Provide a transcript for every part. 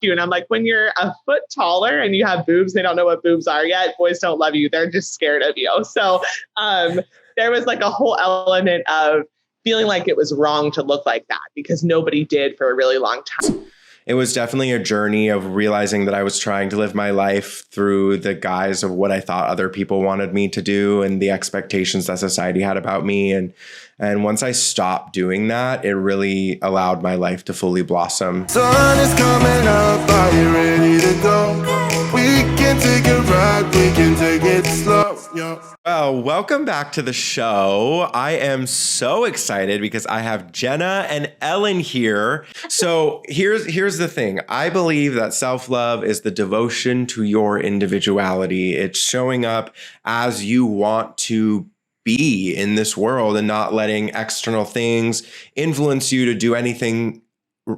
you. And I'm like, when you're a foot taller and you have boobs, they don't know what boobs are yet. Boys don't love you. They're just scared of you. So there was like a whole element of feeling like it was wrong to look like that because nobody did for a really long time. It was definitely a journey of realizing that I was trying to live my life through the guise of what I thought other people wanted me to do and the expectations that society had about me. And once I stopped doing that, it really allowed my life to fully blossom. Sun is coming up, are you ready to go? We can take it right, we can take it slow. Yeah. Well, welcome back to the show. I am so excited because I have Jenna and Ellen here. So here's the thing. I believe that self-love is the devotion to your individuality. It's showing up as you want to be in this world and not letting external things influence you to do anything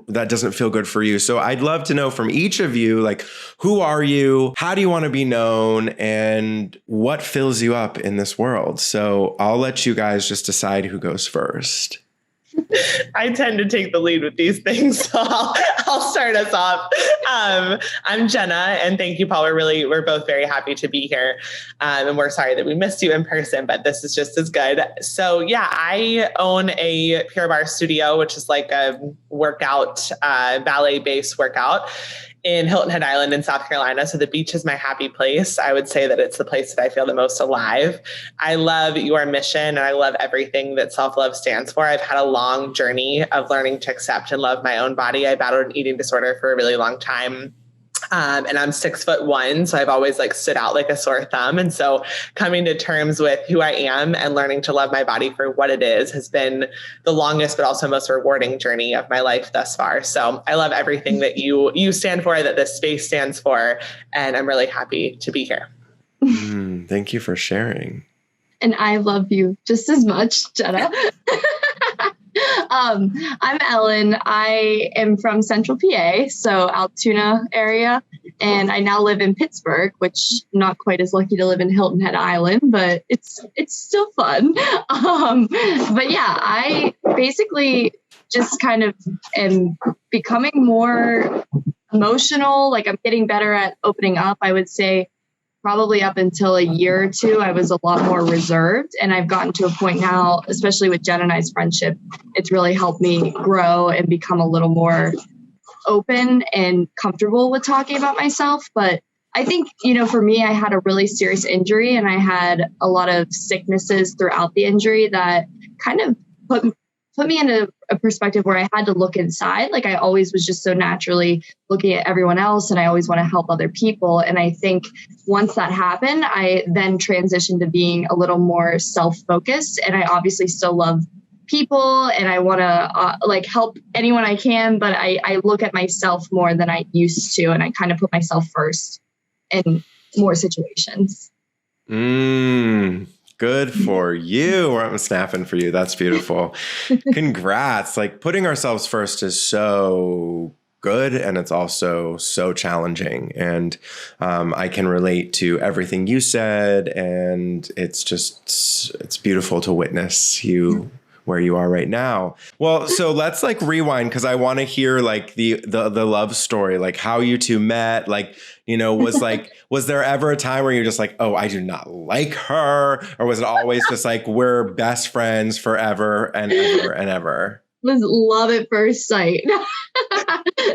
that doesn't feel good for you. So I'd love to know from each of you, like, who are you? How do you want to be known? And what fills you up in this world? So I'll let you guys just decide who goes first. I tend to take the lead with these things, so I'll start us off. I'm Jenna, and thank you, Paul. We're both very happy to be here, and we're sorry that we missed you in person, but this is just as good. So yeah, I own a Pure Barre studio, which is like a workout, ballet-based workout in Hilton Head Island in South Carolina. So the beach is my happy place. I would say that it's the place that I feel the most alive. I love your mission and I love everything that self-love stands for. I've had a long journey of learning to accept and love my own body. I battled an eating disorder for a really long time. And I'm 6'1", so I've always like stood out like a sore thumb. And so coming to terms with who I am and learning to love my body for what it is has been the longest, but also most rewarding journey of my life thus far. So I love everything that you stand for, that this space stands for, and I'm really happy to be here. Thank you for sharing. And I love you just as much, Jenna. I'm Ellen. I am from Central PA, so Altoona area, and I now live in Pittsburgh, which I'm not quite as lucky to live in Hilton Head Island, but it's still fun. But yeah, I basically just kind of am becoming more emotional. Like I'm getting better at opening up, I would say. Probably up until a year or two, I was a lot more reserved. And I've gotten to a point now, especially with Jen and I's friendship, it's really helped me grow and become a little more open and comfortable with talking about myself. But I think, for me, I had a really serious injury and I had a lot of sicknesses throughout the injury that kind of put me in a perspective where I had to look inside. Like I always was just so naturally looking at everyone else and I always want to help other people. And I think once that happened, I then transitioned to being a little more self-focused. And I obviously still love people and I want to help anyone I can, but I look at myself more than I used to. And I kind of put myself first in more situations. Good for you. I'm snapping for you. That's beautiful. Congrats. Like putting ourselves first is so good and it's also so challenging. And I can relate to everything you said. And it's beautiful to witness you where you are right now. Well, so let's rewind because I want to hear the love story, like how you two met, was there ever a time where you're just like, oh, I do not like her? Or was it always just we're best friends forever and ever and ever? It was love at first sight.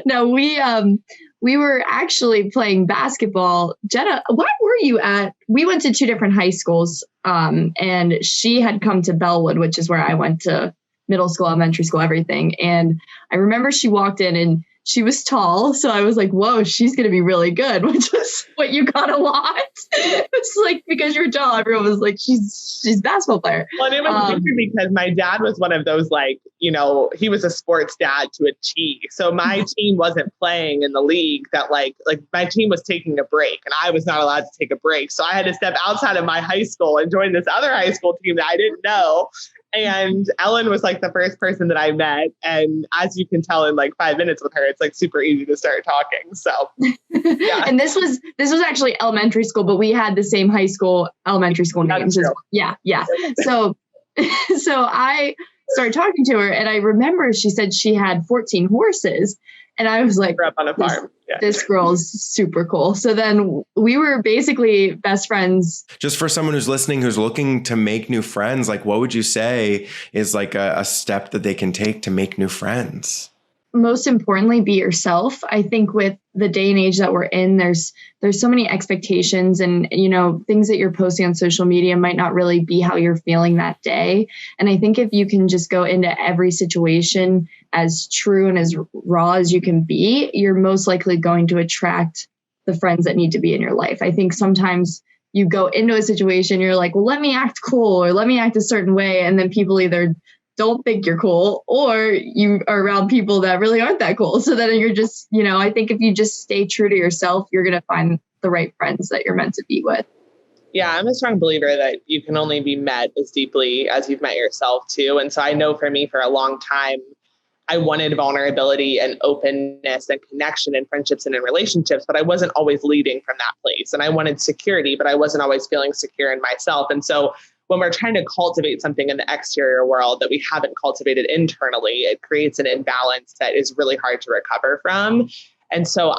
No, we were actually playing basketball. Jenna, where were you at? We went to two different high schools, and she had come to Bellwood, which is where I went to middle school, elementary school, everything. And I remember she walked in and she was tall. So I was like, whoa, she's going to be really good, which was what you got a lot. It's because you're tall, everyone was like, she's a basketball player. Well, it was weird because my dad was one of those, he was a sports dad to a T. So my team wasn't playing in the league that my team was taking a break and I was not allowed to take a break. So I had to step outside of my high school and join this other high school team that I didn't know. And Ellen was the first person that I met. And as you can tell in 5 minutes with her, it's super easy to start talking. So, yeah. And this was actually elementary school, but we had the same high school, elementary school names. Yeah. So I started talking to her and I remember she said she had 14 horses And I was like, Grew up on a farm. This girl's super cool. So then we were basically best friends. Just for someone who's listening, who's looking to make new friends, like what would you say is like a step that they can take to make new friends? Most importantly, be yourself. I think with the day and age that we're in, there's so many expectations and, things that you're posting on social media might not really be how you're feeling that day. And I think if you can just go into every situation as true and as raw as you can be, you're most likely going to attract the friends that need to be in your life. I think sometimes you go into a situation, you're like, well, let me act cool or let me act a certain way. And then people either don't think you're cool or you are around people that really aren't that cool. So then you're just, I think if you just stay true to yourself, you're going to find the right friends that you're meant to be with. Yeah, I'm a strong believer that you can only be met as deeply as you've met yourself too. And so I know for me, for a long time, I wanted vulnerability and openness and connection in friendships and in relationships, but I wasn't always leading from that place. And I wanted security, but I wasn't always feeling secure in myself. And so when we're trying to cultivate something in the exterior world that we haven't cultivated internally, it creates an imbalance that is really hard to recover from. And so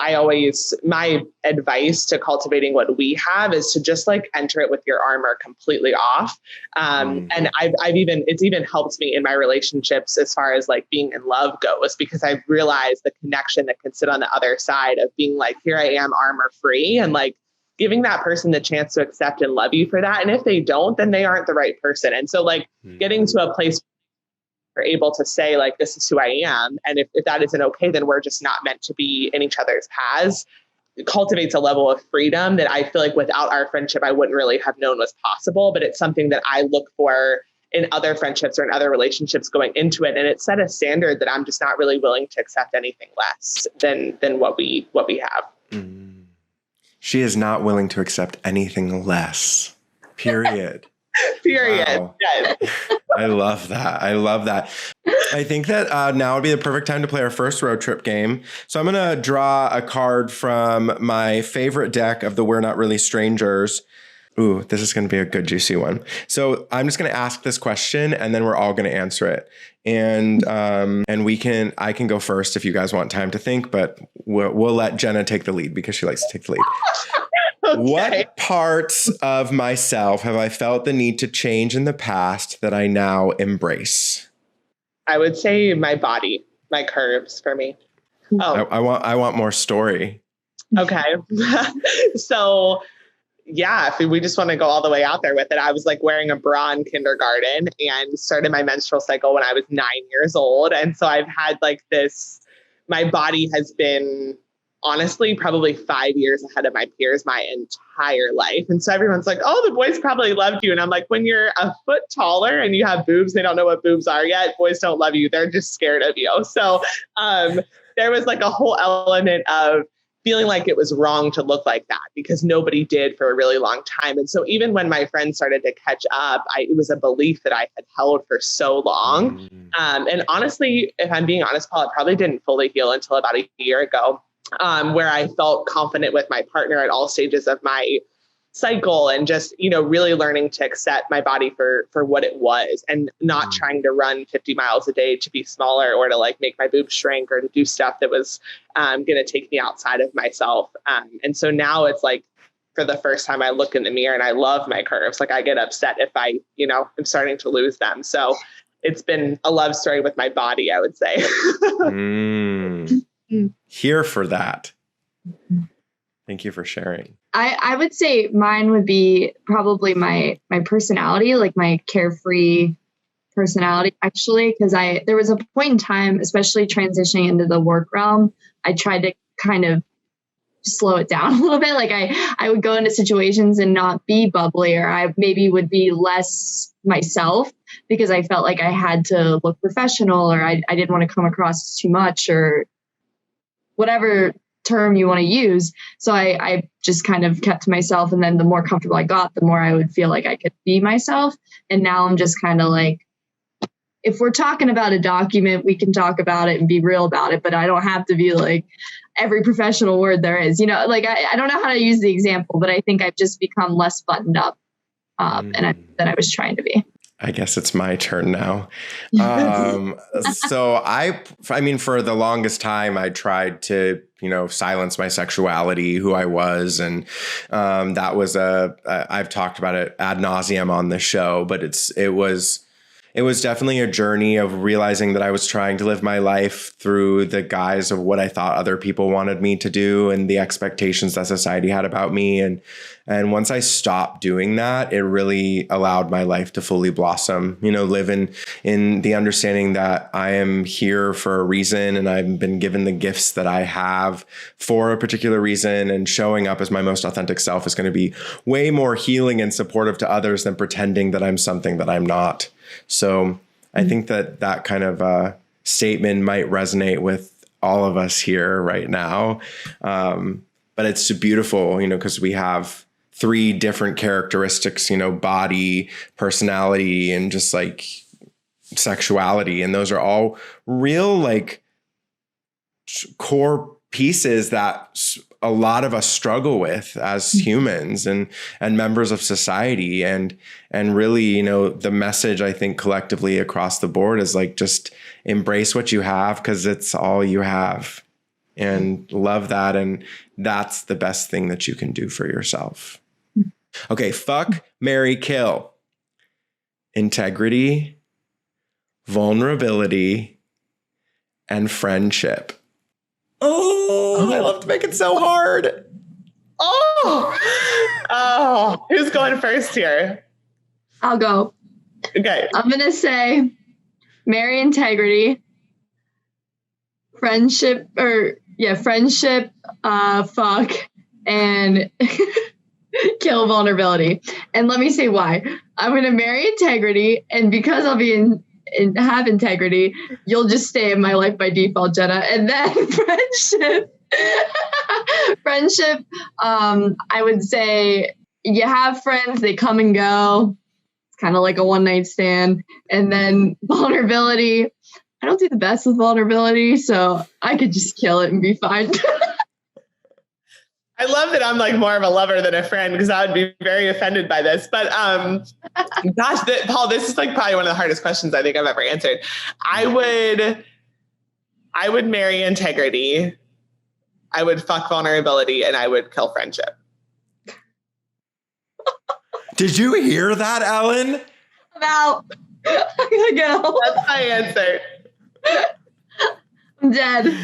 my advice to cultivating what we have is to just like enter it with your armor completely off. And it's even helped me in my relationships as far as like being in love goes, because I've realized the connection that can sit on the other side of being like, here I am armor free, and like giving that person the chance to accept and love you for that. And if they don't, then they aren't the right person. And so like getting to a place where we're able to say like, this is who I am. And if that isn't okay, then we're just not meant to be in each other's paths. It cultivates a level of freedom that I feel like without our friendship, I wouldn't really have known was possible. But it's something that I look for in other friendships or in other relationships going into it. And it set a standard that I'm just not really willing to accept anything less than what we have. She is not willing to accept anything less. Period. Period. Wow. Yes. I love that. I think that now would be the perfect time to play our first road trip game. So I'm going to draw a card from my favorite deck of the We're Not Really Strangers. Ooh, this is going to be a good, juicy one. So I'm just going to ask this question and then we're all going to answer it. And I can go first if you guys want time to think, but we'll let Jenna take the lead because she likes to take the lead. Okay. What parts of myself have I felt the need to change in the past that I now embrace? I would say my body, my curves for me. Oh, I want more story. Okay. So yeah, if we just want to go all the way out there with it, I was like wearing a bra in kindergarten and started my menstrual cycle when I was 9 years old. And so I've had like my body has been honestly probably 5 years ahead of my peers my entire life. And so everyone's like, oh, the boys probably loved you. And I'm like, when you're a foot taller and you have boobs, they don't know what boobs are yet. Boys don't love you. They're just scared of you. So there was like a whole element of feeling like it was wrong to look like that because nobody did for a really long time. And so even when my friends started to catch up, it was a belief that I had held for so long. And honestly, if I'm being honest, Paul, it probably didn't fully heal until about a year ago, where I felt confident with my partner at all stages of my cycle and just, really learning to accept my body for what it was and not trying to run 50 miles a day to be smaller or to like make my boobs shrink or to do stuff that was going to take me outside of myself. And so now it's like, for the first time I look in the mirror and I love my curves. Like I get upset if I, am starting to lose them. So it's been a love story with my body, I would say. Here for that. Thank you for sharing. I would say mine would be probably my personality, like my carefree personality, actually, because there was a point in time, especially transitioning into the work realm, I tried to kind of slow it down a little bit. Like I would go into situations and not be bubbly, or I maybe would be less myself because I felt like I had to look professional, or I didn't want to come across too much, or whatever term you want to use. So I just kind of kept to myself. And then the more comfortable I got, the more I would feel like I could be myself. And now I'm just kind of like, if we're talking about a document, we can talk about it and be real about it, but I don't have to be like every professional word there is, like I don't know how to use the example, but I think I've just become less buttoned up than I was trying to be. I guess it's my turn now. So I mean, for the longest time, I tried to, silence my sexuality, who I was. And that was I've talked about it ad nauseum on the show, but it was definitely a journey of realizing that I was trying to live my life through the guise of what I thought other people wanted me to do and the expectations that society had about me. And once I stopped doing that, it really allowed my life to fully blossom, live in the understanding that I am here for a reason and I've been given the gifts that I have for a particular reason, and showing up as my most authentic self is going to be way more healing and supportive to others than pretending that I'm something that I'm not. So I think that kind of statement might resonate with all of us here right now. But it's beautiful, because we have 3 different characteristics, body, personality, and just like sexuality. And those are all real, like, core pieces that a lot of us struggle with as humans and members of society. And really, the message, I think, collectively across the board is like, just embrace what you have, because it's all you have, and love that. And that's the best thing that you can do for yourself. Okay. Fuck, marry, kill. Integrity, vulnerability, and friendship. Oh, I love to make it so hard. Oh, who's going first here? I'll go. Okay. I'm going to say marry integrity, friendship, fuck, and kill vulnerability. And let me say why. I'm going to marry integrity, and because I'll be have integrity, you'll just stay in my life by default, Jenna. And then friendship, I would say you have friends, they come and go. It's kind of like a one-night stand. And then vulnerability, I don't do the best with vulnerability, so I could just kill it and be fine. I love that I'm like more of a lover than a friend, because I would be very offended by this. But gosh, Paul, this is like probably one of the hardest questions I think I've ever answered. I would marry integrity. I would fuck vulnerability, and I would kill friendship. Did you hear that, Ellen? I'm out. I'm gonna go. That's my answer. I'm dead.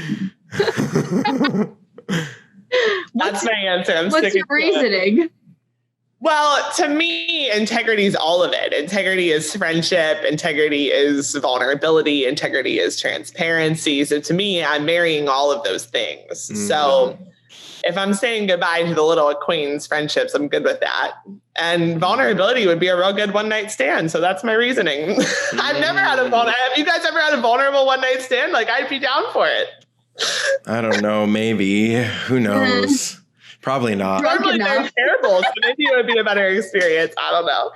That's my answer. What's your reasoning? Well, to me, integrity is all of it. Integrity is friendship. Integrity is vulnerability. Integrity is transparency. So to me, I'm marrying all of those things. So if I'm saying goodbye to the little acquaintance friendships, I'm good with that. And vulnerability would be a real good one-night stand. So that's my reasoning. I've never had a vulnerable. Have you guys ever had a vulnerable one-night stand? Like, I'd be down for it. I don't know. Maybe. Who knows? Probably not. Normally they're terrible, so maybe it would be a better experience. I don't know.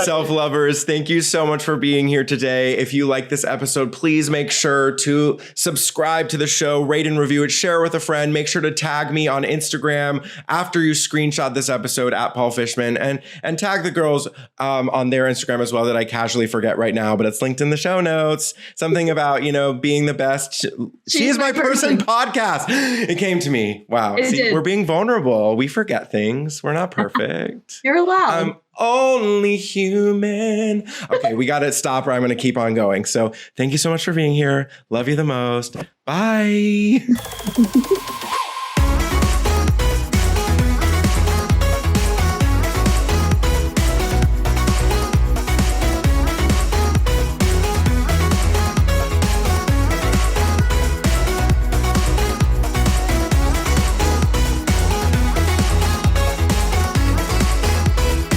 Self-lovers, thank you so much for being here today. If you like this episode, please make sure to subscribe to the show, rate and review it, share with a friend. Make sure to tag me on Instagram after you screenshot this episode at Paul Fishman, and tag the girls on their Instagram as well, that I casually forget right now, but it's linked in the show notes. Something about, being the best. She is my person podcast. It came to me. Wow. See, we're being vulnerable. We forget things. We're not perfect. You're allowed. I'm only human. Okay, we got to stop, or I'm going to keep on going. So thank you so much for being here. Love you the most. Bye.